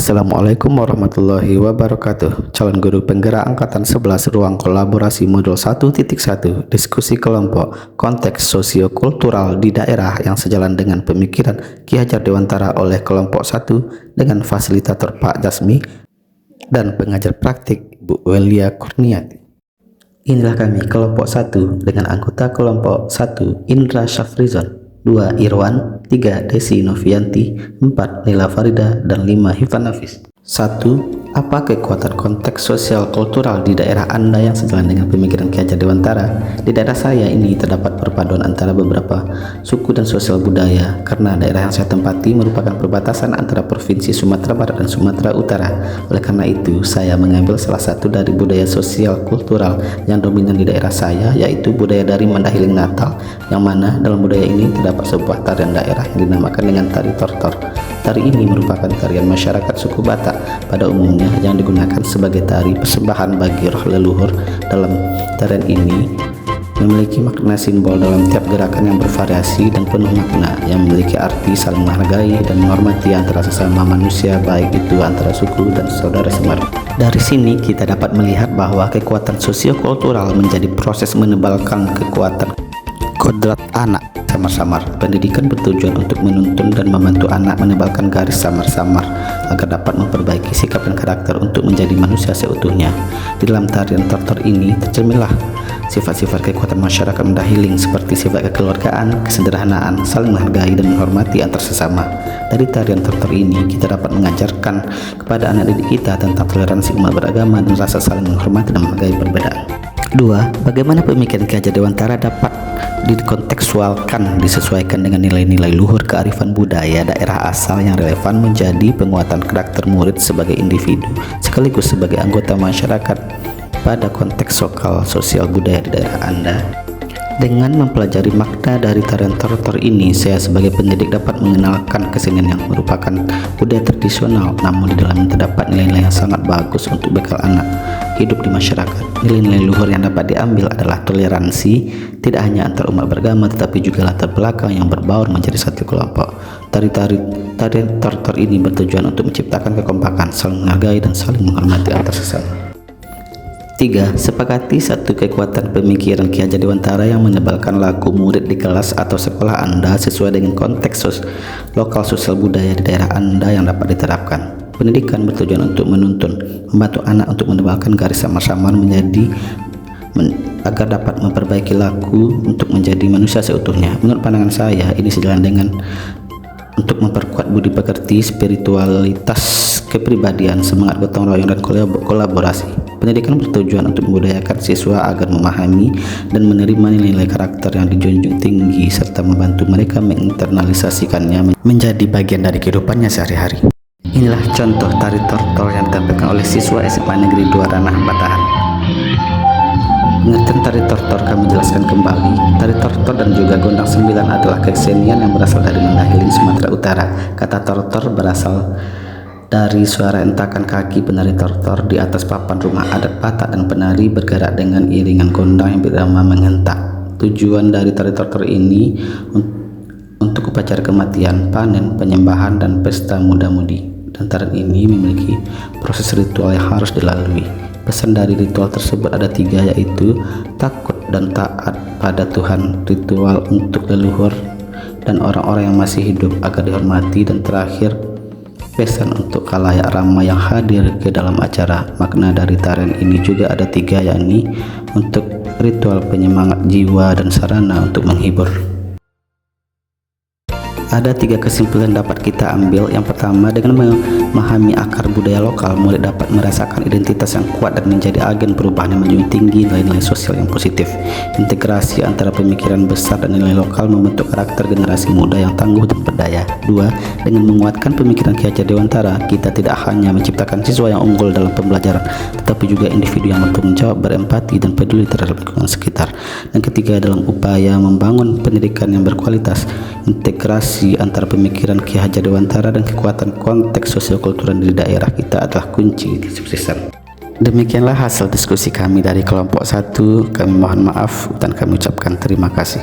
Assalamualaikum warahmatullahi wabarakatuh. Calon guru penggerak angkatan 11 ruang kolaborasi modul 1.1 diskusi kelompok konteks sosiokultural di daerah yang sejalan dengan pemikiran Ki Hajar Dewantara oleh kelompok 1 dengan fasilitator Pak Jasmi dan pengajar praktik Bu Welia Kurniati. Inilah kami kelompok 1 dengan anggota kelompok 1 Indra Syafrizon, 2 Irwan, 3 Desi Novianti, 4 Nila Farida, dan 5 Hifan Nafis. 1. Apa kekuatan konteks sosial kultural di daerah Anda yang sejalan dengan pemikiran Ki Hajar Dewantara? Di daerah saya ini terdapat perpaduan antara beberapa suku dan sosial budaya, karena daerah yang saya tempati merupakan perbatasan antara Provinsi Sumatera Barat dan Sumatera Utara. Oleh karena itu, saya mengambil salah satu dari budaya sosial kultural yang dominan di daerah saya, yaitu budaya dari Mandailing Natal, yang mana dalam budaya ini terdapat sebuah tarian daerah yang dinamakan dengan tari tortor. Tari ini merupakan tarian masyarakat suku Batak pada umumnya yang digunakan sebagai tari persembahan bagi roh leluhur. Dalam tarian ini memiliki makna simbol dalam tiap gerakan yang bervariasi dan penuh makna, yang memiliki arti saling menghargai dan menghormati antara sesama manusia, baik itu antara suku dan saudara semar. Dari sini kita dapat melihat bahwa kekuatan sosiokultural menjadi proses menebalkan kekuatan kodrat anak samar-samar. Pendidikan bertujuan untuk menuntun dan membantu anak menebalkan garis samar-samar agar dapat memperbaiki sikap dan karakter untuk menjadi manusia seutuhnya. Di dalam tarian tortor ini tercerminlah sifat-sifat kekuatan masyarakat Mandailing seperti sifat kekeluargaan, kesederhanaan, saling menghargai dan menghormati antar sesama. Dari tarian tortor ini kita dapat mengajarkan kepada anak didik kita tentang toleransi umat beragama dan rasa saling menghormati dan menghargai perbedaan. 2. Bagaimana pemikiran Ki Hajar Dewantara dapat dikontekstualkan, disesuaikan dengan nilai-nilai luhur kearifan budaya daerah asal yang relevan menjadi penguatan karakter murid sebagai individu sekaligus sebagai anggota masyarakat pada konteks sosial budaya di daerah Anda. Dengan mempelajari makna dari tarian tortor ini, saya sebagai pendidik dapat mengenalkan kesenian yang merupakan budaya tradisional, namun di dalamnya terdapat nilai-nilai yang sangat bagus untuk bekal anak hidup di masyarakat. Nilai-nilai luhur yang dapat diambil adalah toleransi, tidak hanya antar umat beragama tetapi juga latar belakang yang berbaur menjadi satu kelompok. Tarian tortor ini bertujuan untuk menciptakan kekompakan, saling menghargai dan saling menghormati antar sesama. 3. Sepakati satu kekuatan pemikiran Ki Hajar Dewantara yang menyebalkan laku murid di kelas atau sekolah Anda sesuai dengan konteks lokal sosial budaya di daerah Anda yang dapat diterapkan. Pendidikan bertujuan untuk menuntun, membantu anak untuk menebalkan garis samar-samar agar dapat memperbaiki laku untuk menjadi manusia seutuhnya. Menurut pandangan saya, ini sejalan dengan untuk memperkuat budi pekerti, spiritualitas, kepribadian, semangat gotong royong dan kolaborasi. Pendidikan bertujuan untuk membudayakan siswa agar memahami dan menerima nilai-nilai karakter yang dijunjung tinggi serta membantu mereka menginternalisasikannya menjadi bagian dari kehidupannya sehari-hari. Inilah contoh tari tortor yang ditampilkan oleh siswa SMA Negeri 2 Ranah Batahan. Pengertian tari tortor kami jelaskan kembali. Tari tortor dan juga gondang 9 adalah kesenian yang berasal dari Mandailing, Sumatera Utara. Kata tortor berasal dari suara entakan kaki penari tortor di atas papan rumah adat Batak, dan penari bergerak dengan iringan gondang yang bernama menghentak. Tujuan dari tari tortor ini untuk upacara kematian, panen, penyembahan, dan pesta muda-mudi. Dan tarian ini memiliki proses ritual yang harus dilalui. Pesan dari ritual tersebut ada 3, yaitu takut dan taat pada Tuhan, ritual untuk leluhur dan orang-orang yang masih hidup agar dihormati, dan terakhir pesan untuk khalayak ramai yang hadir ke dalam acara. Makna dari tarian ini juga ada 3, yakni untuk ritual penyemangat jiwa dan sarana untuk menghibur. Ada 3 kesimpulan dapat kita ambil. Yang pertama, dengan memahami akar budaya lokal, murid dapat merasakan identitas yang kuat dan menjadi agen perubahan yang menjunjung tinggi nilai-nilai sosial yang positif. Integrasi antara pemikiran besar dan nilai lokal membentuk karakter generasi muda yang tangguh dan berdaya. 2. Dengan menguatkan pemikiran Ki Hajar Dewantara, kita tidak hanya menciptakan siswa yang unggul dalam pembelajaran, tetapi juga individu yang bertanggung jawab, berempati, dan peduli terhadap lingkungan sekitar. Dan ketiga, dalam upaya membangun pendidikan yang berkualitas, integrasi antara pemikiran Ki Hajar Dewantara dan kekuatan konteks sosiokultural di daerah kita adalah kunci kesuksesan. Demikianlah hasil diskusi kami dari kelompok 1. Kami mohon maaf dan kami ucapkan terima kasih.